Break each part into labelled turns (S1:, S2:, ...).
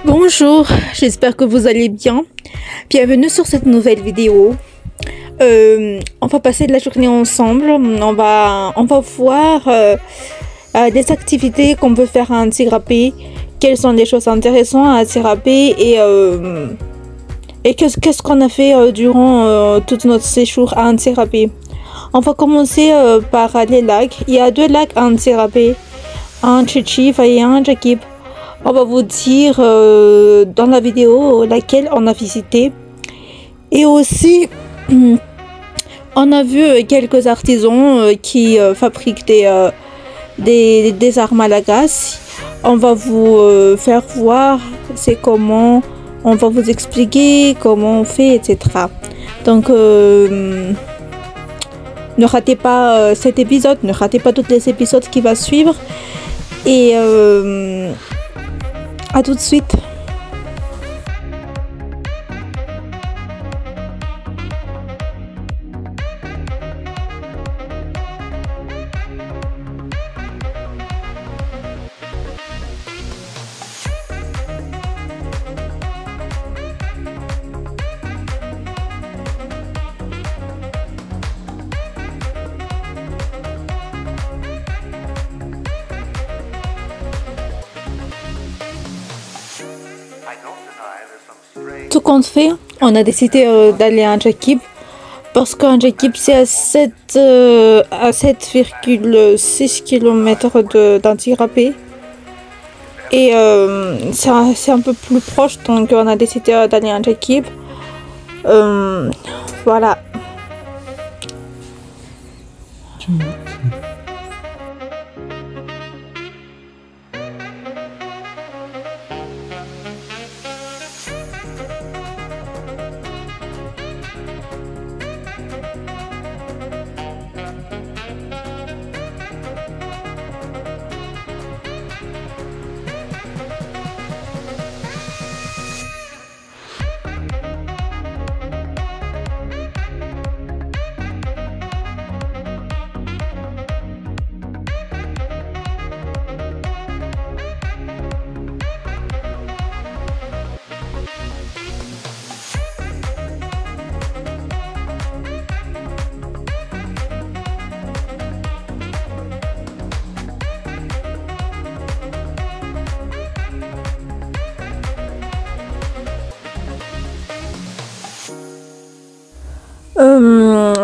S1: Bonjour, j'espère que vous allez bien. Bienvenue sur cette nouvelle vidéo. On va passer de la journée ensemble. On va voir des activités qu'on peut faire à Antsirape. Quelles sont les choses intéressantes à Antsirape et qu'est-ce qu'on a fait durant tout notre séjour à Antsirape. On va commencer par les lacs. Il y a 2 lacs à Antsirape, un Tchitchif et un Jakip. On va vous dire dans la vidéo laquelle on a visité. Et aussi, on a vu quelques artisans qui fabriquent des arts malagasy. On va vous faire voir c'est comment, on va vous expliquer comment on fait, etc. Donc, ne ratez pas cet épisode, ne ratez pas tous les épisodes qui vont suivre. Et à tout de suite. Tout compte fait, on a décidé d'aller à Jakip parce qu'un Jakip c'est à 7,6 km d'Antsirape et c'est un peu plus proche, donc on a décidé d'aller à Jakip. Voilà.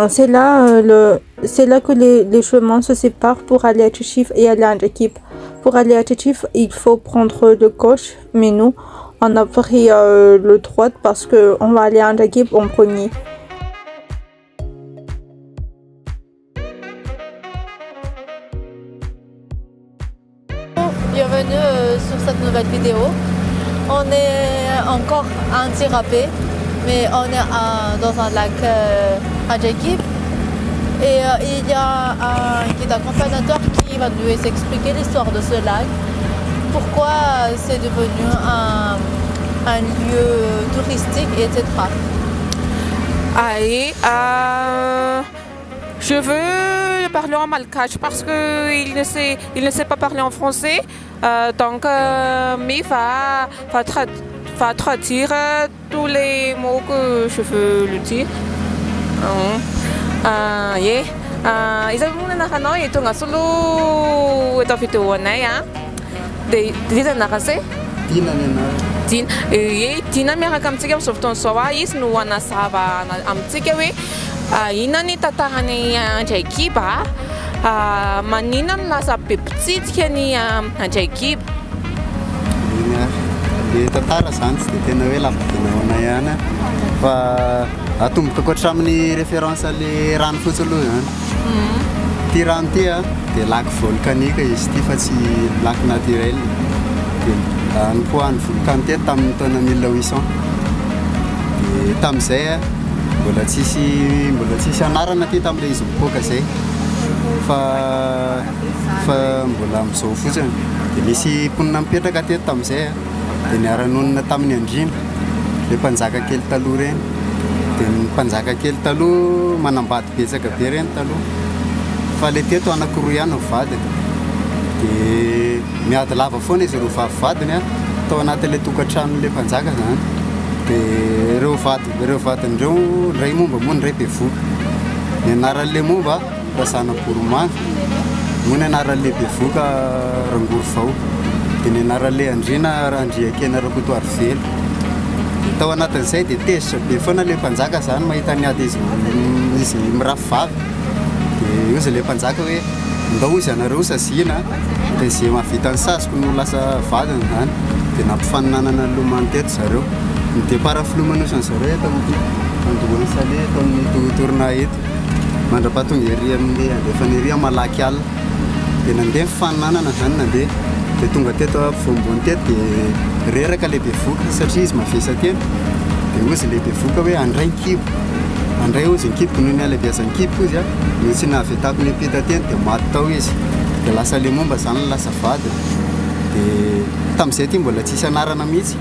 S1: C'est là que les chemins se séparent pour aller à Tchitchif et aller à Jakip. Pour aller à Tchitchif, il faut prendre le gauche, mais nous, on a pris le droite parce qu'on va aller à Jakip en premier. Bienvenue sur cette nouvelle vidéo. On est encore à Antsirape, mais on est dans un lac à Jakip. Et il y a un guide accompagnateur qui va nous expliquer l'histoire de ce lac, pourquoi c'est devenu un lieu touristique, etc.
S2: Allez, je veux parler en malgache parce qu'il ne sait pas parler en français, donc mais va traduire tous les mots que je veux lui dire. Izaho moa nanarana itony asolo eto videoanay dia zanaka zay Dina miaraka amintsika amin'izao fotoan'izao izy no hanazava amintsika hoe inona ny tantarany Andraikiba, maninona no lasa be mpitsidika ny Andraikiba.
S3: Ilay tantara zany tsy dia tena hoe lava-dinao ihany fa atomboka koatra amin'ny référence le rano fotsiny aloha zany. Ty rano ty dia lac volcanique izy ty fa tsy lac naturel. Dia nipoahan'ny volcan ty tamin'ny taona 1800. Dia tamin'izay mbola tsisy anarana ty tamin'ilay izy mipoaka zay fa mbola amin'izao fotsiny. Dia misy mponina mipetraka teto tamin'izay dia niara-nonina tamin'ny andrina le mpanjaka kely taloha reny. Dia ny mpanjaka kely taloha manambady betsaka be reny taloha fa le teto anakiroa ihany ny vadiny. Dia miady lava foana izy ireo vavivadiny tao anatin'ilay tokantranon'ilay mpanjaka zany dia ireo vadindreo ray momba moa ny ray bevoka ny anaran'ilay momba Rasana Boromanga moa ny anaran'ilay bevoka Rangorovao dia ny anaran'ilay andriana Andriakena Rakotoarivelo. Tao anatin'izay dia tezitra be foana ilay mpanjaka zany mahita niady izy mirafy vavy dia io izy ilay mpanjaka hoe ndao izy anareo saziana dia izay mahavita ny sazoko no lasa vadiny zany dia nampifaninanana ny lomany teto zareo dia parafilomanosany zareo tamin'ity andohany sale tamin'ny torina eto mandra-pahatonga ery amin'ny andefany ery malaky alina dia nandeha mifaninanana zany nandeha dia tonga teto ampovoambony teto dia reraka ilay bevoka satria izy mavesa tena dia ozy ilay bevoka hoe andray ny kibo andray ozy ny kibo noho ny alabiaza ny kibo izy no tsy nahavetako ny apita tena dia maty tao izy dia lasa le momba zany lasa vady dia tamin'izay ty mbola tsisy anarana mihitsy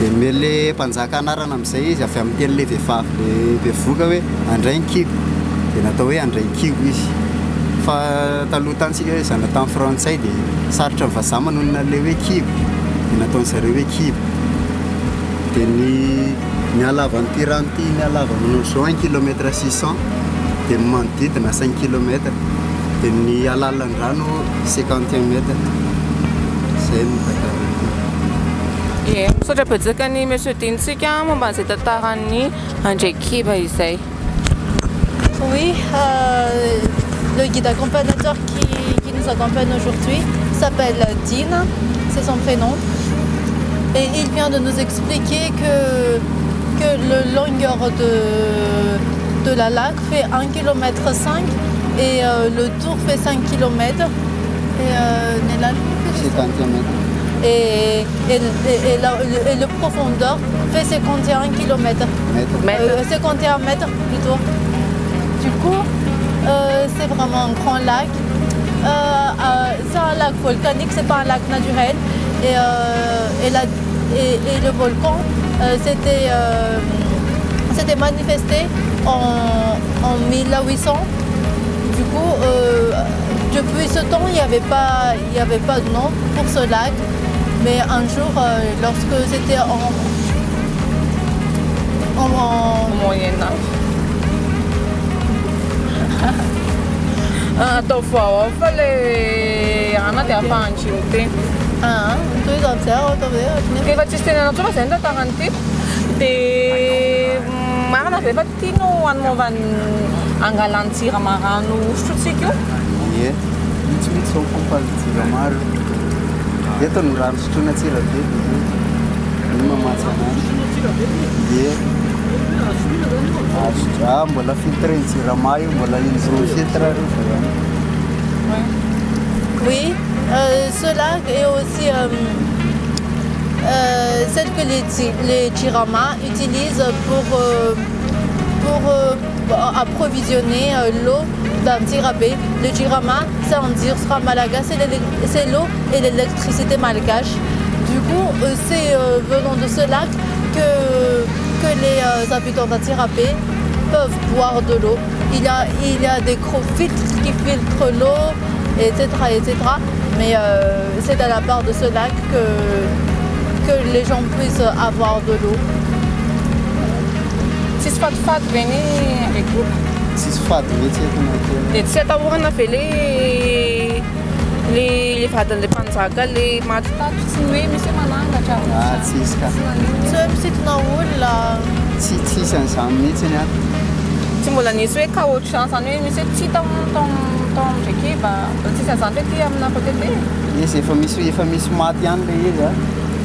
S3: dia mele mpanjaka anarana amin'izay izy avy amin'ny ten'ilay vehivavy le bevoka hoe andray ny kibo dia natao hoe andray ny kibo izy fa taloha tantsika hoe zana tamin'ny frantsay dia sarotra vazaha manonona le hoe kibo dia nataon'zareo hoe kibo dia ny halavany ty rano ty ny halava manao zao 1 km 600 dia manodidina 5 km dia ny alalan'ny rano 51 mètre zay
S2: Ie, misaotra betsaka ny Monsieur Dintsika momba an'izay tantaran'ny Andray Kiba izay.
S1: Oui, le guide accompagnateur qui nous accompagne aujourd'hui s'appelle Dean, c'est son prénom. Et il vient de nous expliquer que la longueur de la lac fait 1,5 km et le tour fait 5 km. Et et le profondeur fait 51 km. 51 mètres plutôt. Du coup, c'est vraiment un grand lac. C'est un lac volcanique, c'est pas un lac naturel. Et le volcan s'était manifesté en 1800. Du coup, depuis ce temps, il n'y avait pas de nom pour ce lac. Mais un jour, lorsque c'était en
S2: Moyen-Âge. Tofao, eu falei, Ana te apanci, uite.
S1: Tu ești observat,
S2: Că va ce stene natura senta taranti. De Marana aveva tino anmovan angalanțira maranu, știu ce eu?
S3: Ie, nici o comparație mare. Eto no rano sotroina tsirabe no mamatsana dia mbola filtreny jirama io mbola in'izao filtre reo.
S1: Oui, ce lac est aussi celle que les Jirama utilisent pour approvisionner l'eau d'un tirabé. Le Jirama, c'est en Dirsra Malaga, c'est l'eau et l'électricité malgache. Du coup, c'est venant de ce lac que les habitants d'un tirabé peuvent boire de l'eau. Il y a des gros filtres qui filtrent l'eau, etc., etc. Mais c'est à la part de ce lac que les gens puissent avoir de l'eau.
S2: Se fat veni aqui.
S3: Tsisy fady mihitsy eto nankely.
S2: Dia tsy atahorana ve le vadin'ilay mpanjaka le maty tato tsy ny hoe misy manangatra.
S3: Tsisy ka.
S1: Tsy hoe misintona olona.
S3: Tsisy an'izany mihitsy ny ato.
S2: Tsy mbola nisy hoe cas autre chance any hoe misy hoe tsy tao Andray Kiba. Tsisy an'izany hoe ty amina côté be.
S3: Izy efa misy maty ihany le izy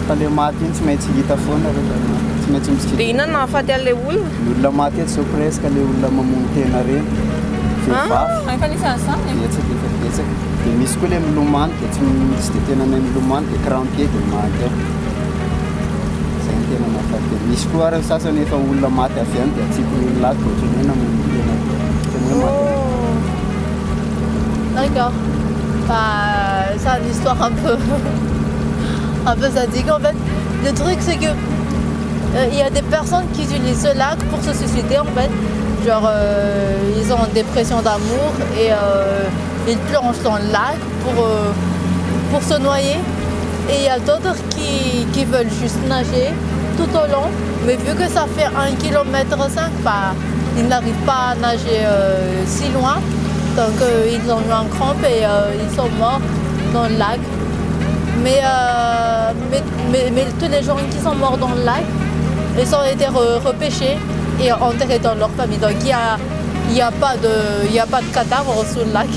S3: fa le maty iny tsy maintsy hita foana rehefa tsy maintsy misy.
S2: Dia inona no nahafaty an'ilay olona?
S3: Ny olona maty eto zao presque le olona mamono tena reny. Vehivavy.
S2: Efa nisy an'izany?
S3: Betsaka efa betsaka. Dia misy koa le milomano dia tsy dia tena mahay milomano dia crampé dia maty ao. Zay ny tena mahafaty. Misy koa ary sasany efa olona maty avy any dia atsipony ny lato ohatrany hoe namono tena maty.
S1: D'accord. C'est une histoire un peu sadique en fait. Le truc c'est que il y a des personnes qui utilisent ce lac pour se suicider en fait. Genre ils ont une dépression d'amour et ils plongent dans le lac pour se noyer.
S4: Et il y a d'autres qui veulent juste nager tout au long. Mais vu que ça fait 1,5 km, bah, ils n'arrivent pas à nager si loin. Donc ils ont eu un crampe et ils sont morts dans le lac. Mais tous les gens qui sont morts dans le lac, ils ont été repêchés et enterrés dans leur famille. Donc il n'y a pas de cadavre sous le lac,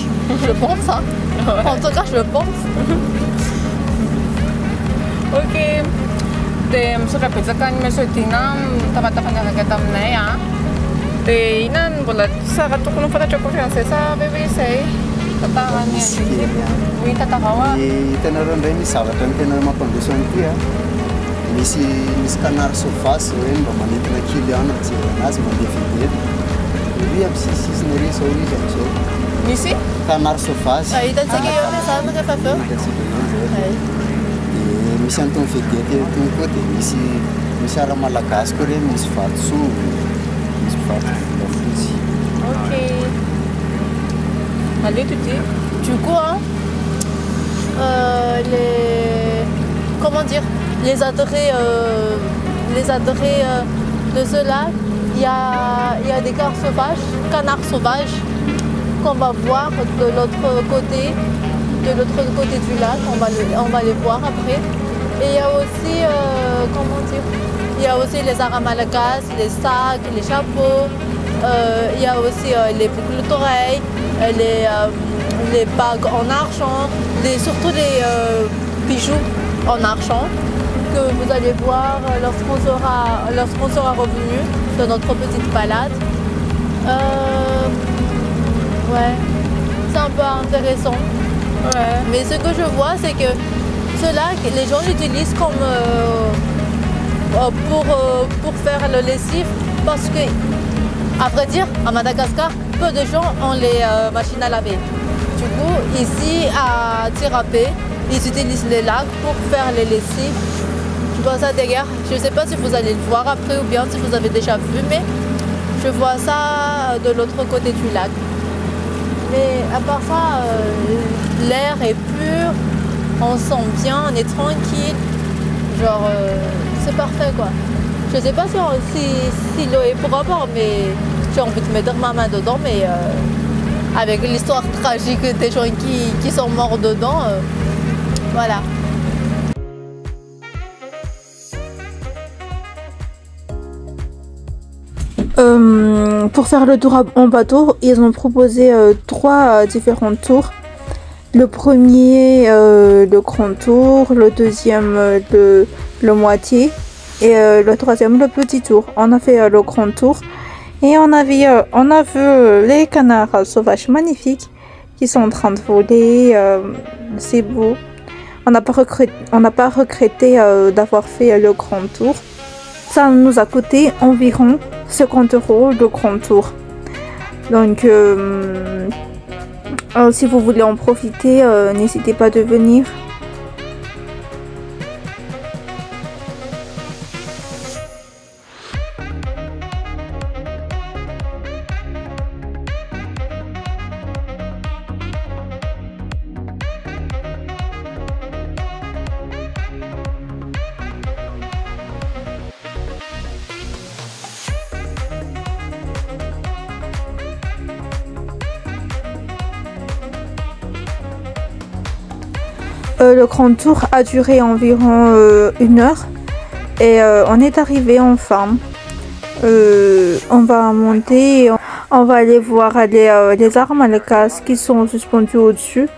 S4: je pense. Hein. En tout cas, je pense.
S2: Ok. Dia sudah belajarkan mesutina teman-teman yang kita menai ya. Dia inan bulat sa katuk nung pada cukup yang sesa BBC. Tatangan niya sisip. Uy tatakawa.
S3: Itanareo indray misy zavatra ny tena mampandroso an'ity a. Misy canard sauvage hoe mba manentina kily ao anaty anazy mandeha vedety. Iry aby sisisiny ery zao izy am'izao.
S2: Misy?
S3: Canard sauvage.
S4: Hitantsika eo am'izany rehefa avy eo.
S3: Misy an'itony vedety itony koa dia misy ara malagasy koa reny misy vatosoa, misy vatofotsy.
S2: Ok. Allez tu dis.
S4: Du coup, hein, comment dire, les adorés de ce lac, il y a des canards sauvages qu'on va voir de l'autre côté du lac. On va les voir après. Et il y a aussi, comment dire, il y a aussi les aramalagas, les sacs, les chapeaux. Il y a aussi les boucles d'oreilles, les bagues en argent, surtout les bijoux en argent que vous allez voir lorsqu'on sera revenu de notre petite balade. Ouais, c'est un peu intéressant. Ouais. Mais ce que je vois, c'est que ce lac, les gens l'utilisent comme pour faire le lessive parce que, à vrai dire, à Madagascar, peu de gens ont les machines à laver. Du coup, ici à Tirapé, ils utilisent les lacs pour faire les lessives. Je vois ça derrière. Je ne sais pas si vous allez le voir après ou bien si vous avez déjà vu, mais je vois ça de l'autre côté du lac. Mais à part ça, l'air est pur, on sent bien, on est tranquille. Genre, c'est parfait quoi. Je sais pas si l'eau est propre, mais j'ai envie de mettre ma main dedans, mais avec l'histoire tragique des gens qui sont morts dedans, voilà.
S1: Pour faire le tour en bateau, ils ont proposé 3 différents tours. Le premier, le grand tour, le deuxième, le moitié et le troisième, le petit tour. On a fait le grand tour et on a vu les canards sauvages magnifiques qui sont en train de voler. C'est beau. On n'a pas regretté d'avoir fait le grand tour. Ça nous a coûté environ 50 € le grand tour. Donc, si vous voulez en profiter, n'hésitez pas de venir. Le grand tour a duré environ 1 heure et on est arrivé en ferme. On va monter, on va aller voir les armes à la casse qui sont suspendues au-dessus.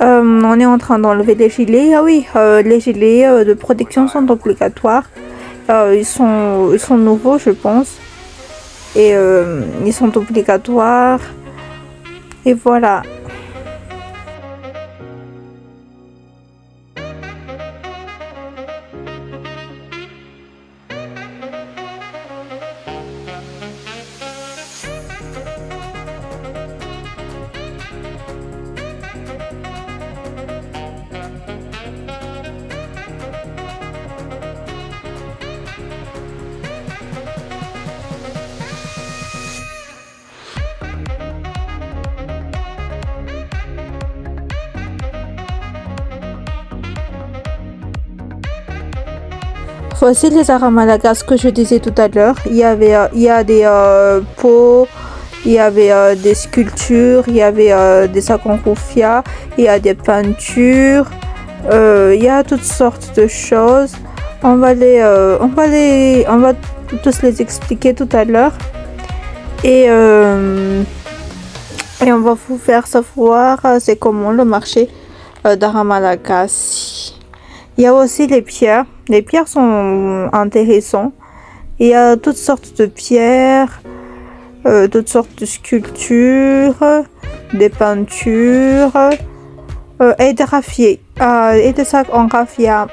S1: On est en train d'enlever les gilets. Ah oui, les gilets de protection sont obligatoires. Ils sont nouveaux, je pense. Et ils sont obligatoires. Et voilà. Voici les arts à Madagascar que je disais tout à l'heure. Il y a des pots, il y avait des sculptures, il y avait des sakonkoufia, il y a des peintures, il y a toutes sortes de choses. On va tous les expliquer tout à l'heure. Et on va vous faire savoir c'est comment le marché d'art à Madagascar. Il y a aussi les pierres. Les pierres sont intéressantes. Il y a toutes sortes de pierres, toutes sortes de sculptures, des peintures et des raffiers et des sacs en raffia.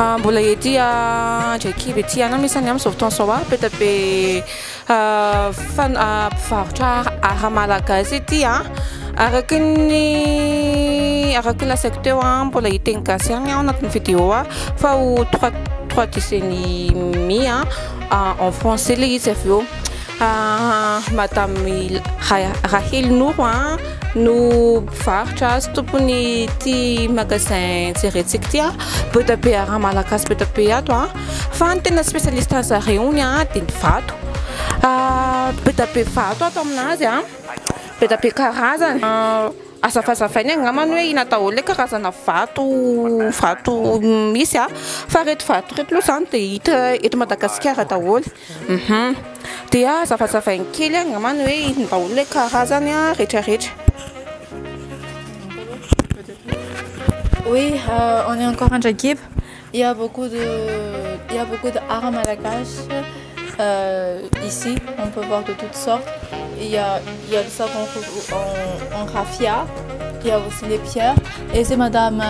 S2: Mbola edy ndraiky ety anao misy any amin'izao fotoana izao be mpivarotra art malagasy ety araky la secteur mbola hiteny gasy agny anatin'ny vidéo fa ho 3 décennies mi en français le izy avy eo. Madame Rahel Nour no mpivarotra sy tompony ty magasin jerentsika ty bota be art malagasy bota be ato fa ny tena spécialiste zareo ny dia ny vato. Bota be vato ato aminazy bota be karazany. Azafazavainy angambany hoe ina daholo le karazana vato misy fa reto vato reto aloha zany dia hita eto Madagasikara daholo. Dia azafazavainy kely angambany hoe ina daholo le karazany rehetrarehetra.
S4: Oui, on est encore en Djakib. Il y a beaucoup de art malgache ici. On peut voir de toutes sortes. Il y a le savon en raffia. Il y a aussi les pierres. Et c'est Madame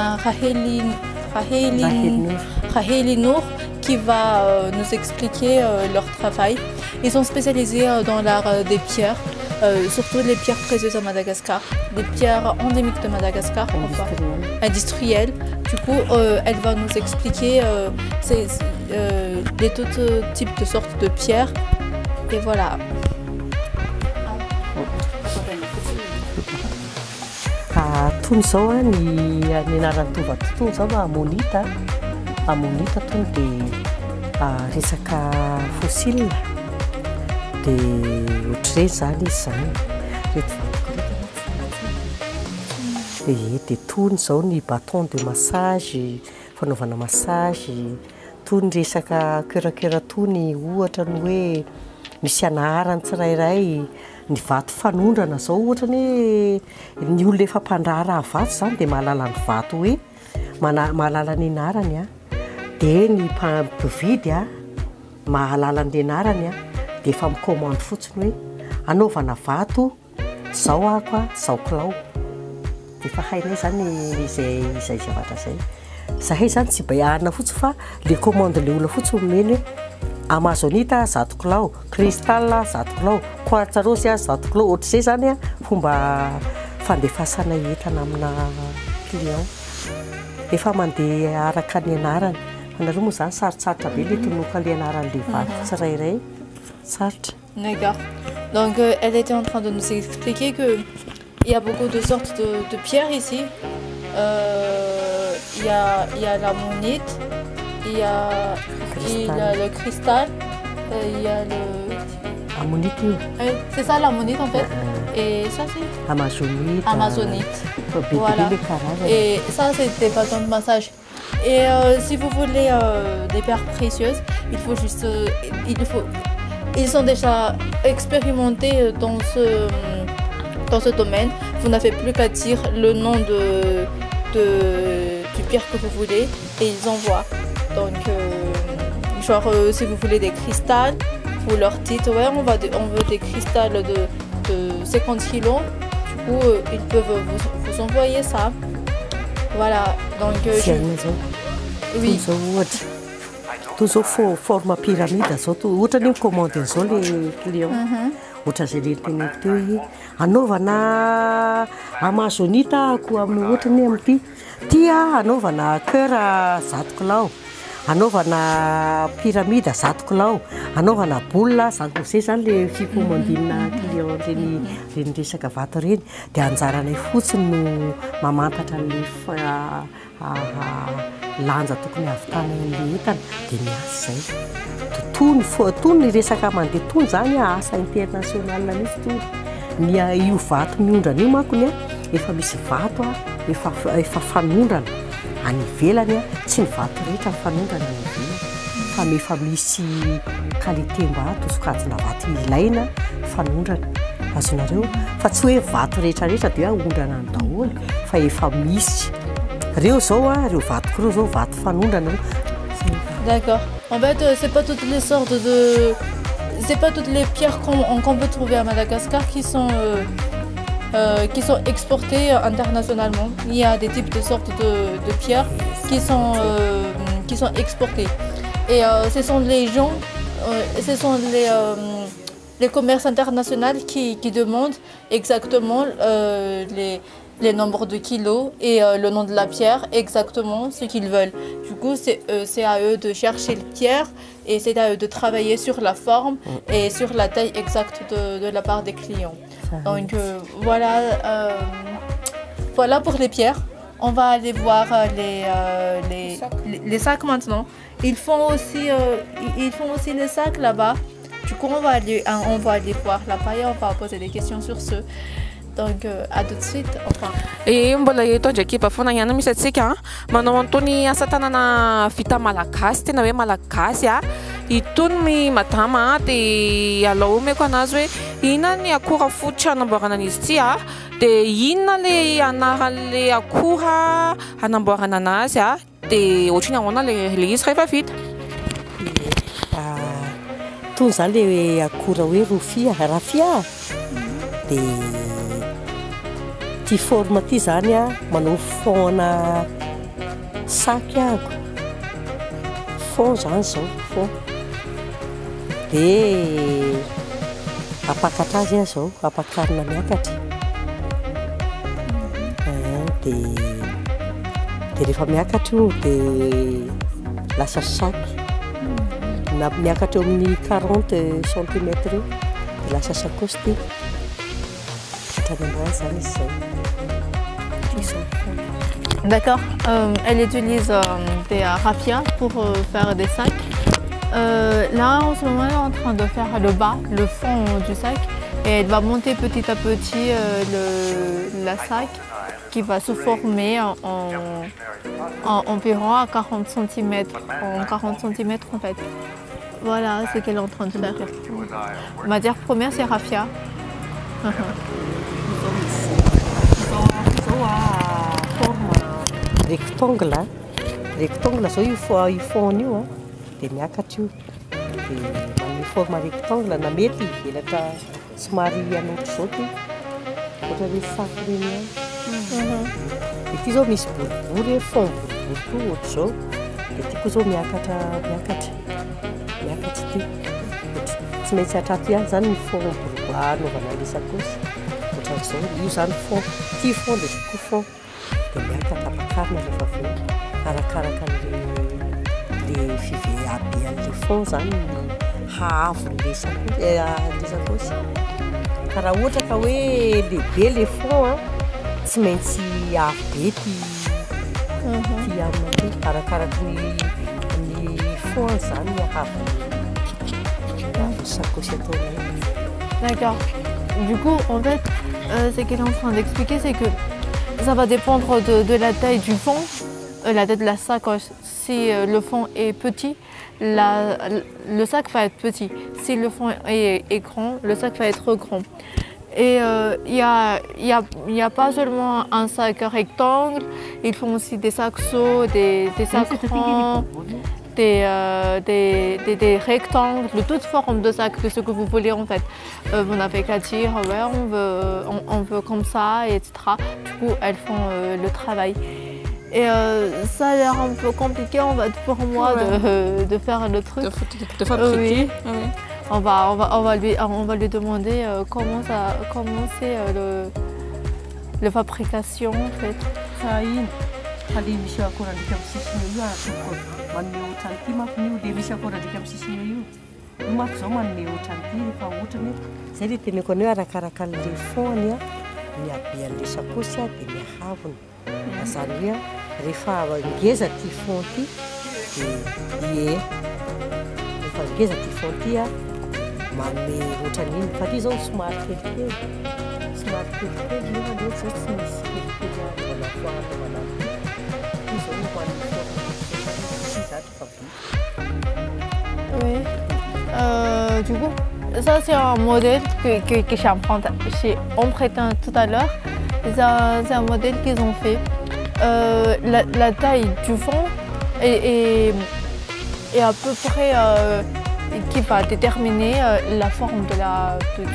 S4: Rahel Nour qui va nous expliquer leur travail. Ils sont spécialisés dans l'art des pierres. Surtout les pierres précieuses à Madagascar, des pierres endémiques de Madagascar, industrielles. Du coup, elle va nous expliquer les tout types de sortes de pierres. Et voilà.
S5: Tony zao ny anaran'ny tovatotono zao amonita tony dia resaka fossile. Dia ohatr'ireny zany izy zany dia tony zao ny bâton de massage fanaovana massage tony resaka kerakera tony ohatra ny hoe misy anarany tsirairay ny vato fanondrana zao ohatra ny olona efa mpandrara vato zany dia mahalala ny vato hoe mahalala ny anarany dia ny mpividy mahalala ny anarany dia efa mikomandy fotsiny hoe anaovana vato zao ako zao kilao dia efa hainay zany izay zavatra zay zahay zany tsy bayarina fotsiny fa le commande le olona fotsiny omeny amazonite 100 kilao cristal 100 kilao quartz rose 100 kilao ohatr'izay zany fomba fandefasana entana amina client efa mandeha araka ny anarany anareo moa zany sarotsarotra be le tonoka le anaran'le vato tsirairay.
S4: D'accord. Donc elle était en train de nous expliquer qu'il y a beaucoup de sortes de pierres ici. Il y a la monite, il y a le cristal, il y a le...
S5: Ammonite.
S4: C'est ça l'ammonite en fait. Et ça c'est Amazonite. Voilà. Et ça c'est des bâtons de massage. Et si vous voulez des pierres précieuses, il faut juste... Ils sont déjà expérimentés dans dans ce domaine, vous n'avez plus qu'à dire le nom du pierre que vous voulez et ils envoient. Donc, si vous voulez des cristals, vous leur dites ouais, on veut des cristals de 50 kilos. Du coup, ils peuvent vous envoyer ça. Voilà. Donc, oui.
S5: Toujours forme pyramide, surtout ni commande les clients. Ohatra zay lenteneko teo hoe anaovana amazonita ko amin'ny ohatra ny amin'ity tia anaovana cœur 100 kilao, anaovana pyramide 100 kilao, anaovana boule zay zany le fikomandina client reny resaka vato reny dia anjaranay fotsiny no mamantatra le lanja tokony havitana an'le entana dia miasa zay. Toy ny resaka mandeha tony zany asa international mihitsy toy io vato miondrana io mankony efa misy vato efa fanondrana any ivelany tsy ny vato rehetra fanondrana any ivelany fa misy qualité-mbato sokajina vato ilaina fanondrana azonareo fa tsy hoe vato rehetrarehetra dia ondrana any daholo fa efa misy reo zao reo vato reo zao vato fanondrana.
S4: D'accord. En fait, c'est pas toutes les sortes c'est pas toutes les pierres qu'on peut trouver à Madagascar qui sont exportées internationalement. Il y a des types de sortes de pierres qui sont exportées. Et ce sont les gens, les commerces internationaux qui demandent exactement les nombres de kilos et le nom de la pierre, exactement ce qu'ils veulent. Du coup, c'est à eux de chercher les pierres et c'est à eux de travailler sur la forme et sur la taille exacte de la part des clients. Donc voilà pour les pierres. On va aller voir les sacs maintenant. Ils font aussi les sacs là-bas. Du coup, on va aller voir là-bas et on va poser des questions sur ce. Donc à tout de suite. Enfin.
S2: Et mbola eto ndraiky bafona ihany misy atsika manao antony asa tanana vita malagasy tena hoe malagasy itony madama dia alao omeko anazy hoe inona ny akora fototra anamboarana an'izy ity dia inona le anaran'le akora anamboarana anazy dia ohatrany ahoana le izy rehefa vita.
S5: Tony zany le akora hoe rafia dia ty forme ty zany manao fond-na sac ako fond zany zao fond dia apakatra azy zao apakarina miakatra dia rehefa miakatra io dia lasa sac na miakatra eo amin'ny 40 cm eo dia lasa sacoche ty.
S4: D'accord, elle utilise des raffias pour faire des sacs. Là, en ce moment, elle est en train de faire le bas, le fond du sac. Et elle va monter petit à petit la sac qui va se former en environ à 40 cm. En 40 cm en fait. Voilà ce qu'elle est en train de faire. Matière première, c'est raffia.
S5: rectangle zao io fond io dia miakatra io dia manome forme rectangle na mety ivelatra somary anotro zao ty ohatra hoe sac reny dia ity zao misy boribory fond boribory koa ohatra zao dia ty koa zao miakatra ty tsy maintsy atraty ihany zany ny fond boribory anaovana le sacoche ohatran'izao io zany fond ty fond dia ty koa fond dia miakatra apakarina rehefa avy eo arakaraka le fiveabean'le fond zany haavon'le sacoche ka raha ohatra ka hoe lehibe le fond tsy maintsy avo be ty amina arakaraka ny fond zany haavon'le sacoche ataonay.
S4: D'accord. Du coup, en fait, ce qu'elle est en train d'expliquer, c'est que ça va dépendre de la taille du fond, la taille de la sacoche. Si le fond est petit, le sac va être petit. Si le fond est grand, le sac va être grand.
S1: Et il y a pas seulement un sac rectangle, ils font aussi des sacs seaux, des sacs ronds, des rectangles, de toutes formes de sacs, de ce que vous voulez en fait. Vous n'avez qu'à dire, ouais, on veut comme ça, etc. Du coup, elles font le travail. Et ça a l'air un peu compliqué en fait pour moi de faire le truc.
S2: De fabriquer.
S1: Oui. Oui. On va lui demander comment c'est la fabrication en fait.
S5: Rehefa ngeza ty fond ty dia rehefa ngeza ty fond ty a manome ohatran'iny fa ty zao somary kelikely nefa loatra zao tsy misy kelikely anafoanafoana ty zao hoan'ny zato fa vita.
S1: Oui. Du coup, ça c'est un modèle que j'ai emprunté tout à l'heure. C'est un modèle qu'ils ont fait. La taille du fond est à peu près qui va déterminer la forme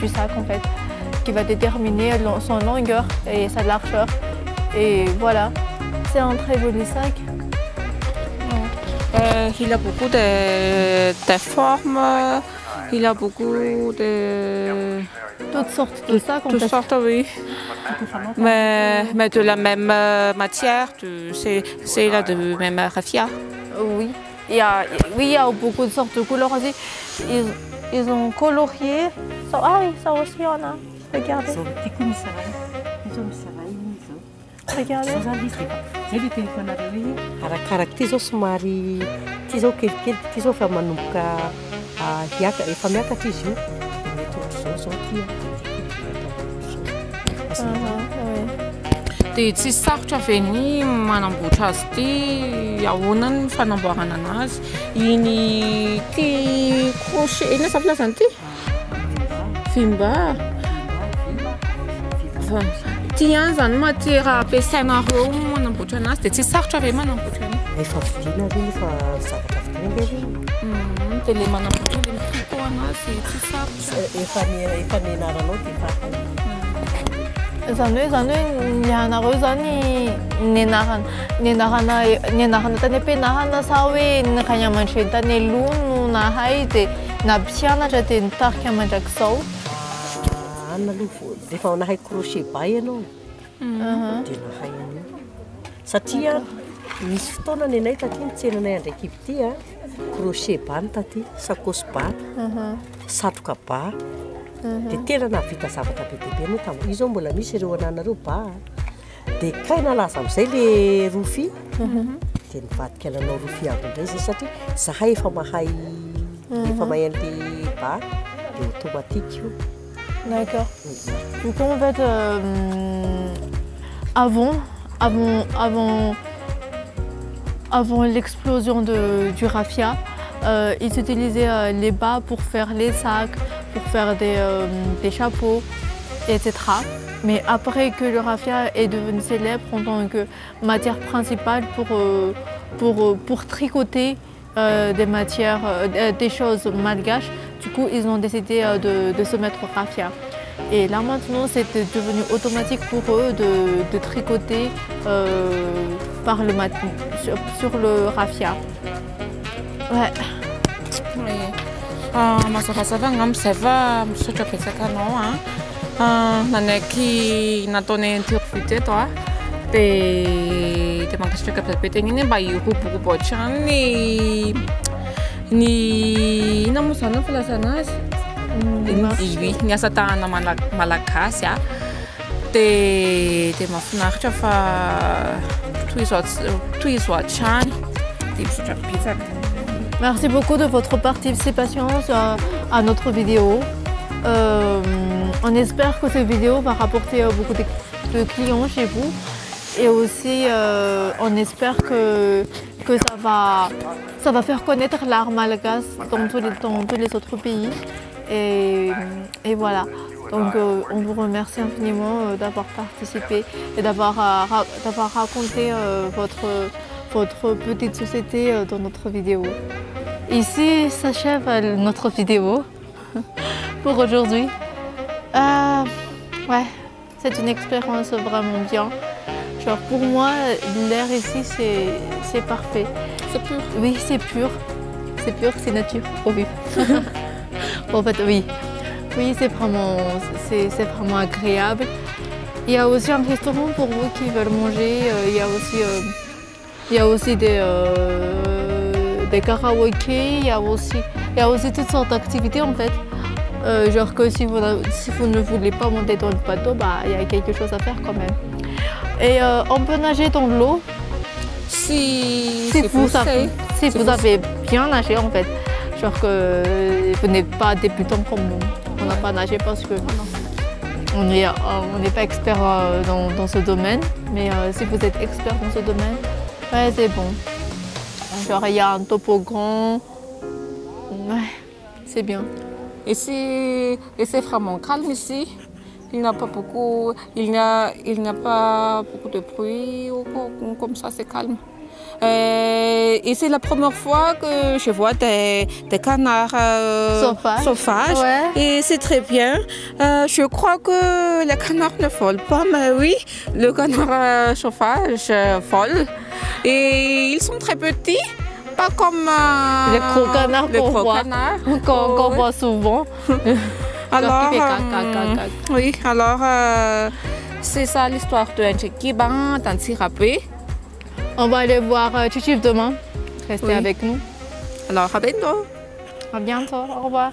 S1: du sac en fait, qui va déterminer son longueur et sa largeur. Et voilà, c'est un très joli sac.
S2: Il a beaucoup de formes, il a beaucoup de...
S1: Toutes sortes de sacs en fait.
S2: Toutes sortes, oui. Mais de la même matière, c'est là de même raffia.
S1: Oui. Il y a beaucoup de sortes de couleurs aussi. Ils ont colorié. Ah oui, ça aussi on a. Regardez. Regardez.
S5: Arakaraka ty zao somary ty zao kelikely ty zao fa manomboka efa miakatra izy io mety ohatr'izao ty
S2: Dia tsy sarotra ve ny manamboatra azy ty, ahoana ny fanamboarana anazy, iny ty crochet, ina sa filazany ty? Fimba. Ty ihany zany matiera ampiasainareo manamboatra anazy dia tsy sarotra ve manamboatra anazy?
S5: Efa vidiana ry efa zavatra vidiana ry.
S2: Dia ilay manamboatra ilay tricot anazy tsy sarotra.
S5: Efa nianaranao ty fatany.
S1: Zany hoe nianareo zany nianarana tany am-pianarana sa hoe niray aman-dreny tany aloha no nahay dia nampianatra dia nitarika mandrakizao?
S5: Anna aloha rehefa nahay crochet ba ianao dia nahay an'io satria misy fotoana ny anay taty nitsenanay andraiky ivy ty crochet ba ny taty, sakosy ba, satroka ba. Dia tena navita zavatra be dia be anao tamin'io zao mbola misy ireo ananareo ba. Dia kay nalaza amin'izay le rofia dia nivadika nanao rofia aby indray zay satria zahay efa mahay an'le ba dia automatique io.
S1: D'accord. Du coup en fait avant l'explosion du raffia, ils utilisaient les bas pour faire les sacs, pour faire des chapeaux, etc. Mais après que le raffia est devenu célèbre en tant que matière principale pour tricoter des choses malgaches, du coup ils ont décidé de se mettre au raffia. Et là maintenant c'est devenu automatique pour eux de tricoter sur le raffia. Ouais.
S2: Mazavazava angamba izay fa misaotra betsaka anao nanaiky nataonay interview teto dia mankasitraka be tegna iny mba hiroborobo hatrany ny ina moa zany filazana azy ny asa tanana malagasy dia mahafinaritra fa toy izao hatrany dia misaotra betsaka.
S1: Merci beaucoup de votre participation à notre vidéo. On espère que cette vidéo va rapporter beaucoup de clients chez vous. Et aussi, on espère que ça va faire connaître l'art malgache dans tous les autres pays. Et voilà. Donc on vous remercie infiniment d'avoir participé et d'avoir raconté votre petite société dans notre vidéo. Ici s'achève notre vidéo pour aujourd'hui. Ouais, c'est une expérience vraiment bien. Genre pour moi, l'air ici c'est parfait.
S2: C'est pur.
S1: Oui, c'est pur. C'est pur, c'est nature. Oh oui. En fait, oui. Oui, c'est vraiment agréable. Il y a aussi un restaurant pour vous qui veulent manger. Il y a aussi des karaokés. Il y a aussi toutes sortes d'activités en fait. Genre que si vous ne voulez pas monter dans le bateau, bah, il y a quelque chose à faire quand même. Et on peut nager dans l'eau si vous avez bien nagé en fait. Genre que vous n'êtes pas débutant comme nous. On n'a pas nagé parce que on n'est pas expert dans ce domaine. Mais si vous êtes expert dans ce domaine, ouais, c'est bon. Genre il y a un toboggan. Ouais, c'est bien.
S2: Et c'est vraiment calme ici. Il n'y a pas beaucoup de bruit ou comme ça, c'est calme. Et c'est la première fois que je vois des canards sauvages.
S1: Ouais.
S2: Et c'est très bien. Je crois que les canards ne volent pas, mais oui, le canard sauvage vole. Et ils sont très petits, pas comme
S1: les gros canards qu'on voit souvent.
S2: Alors, oui, alors c'est ça l'histoire de Njekiba dans Tirapé.
S1: On va aller voir Chichif demain. Restez avec nous.
S2: Alors, à bientôt.
S1: À bientôt. Au revoir.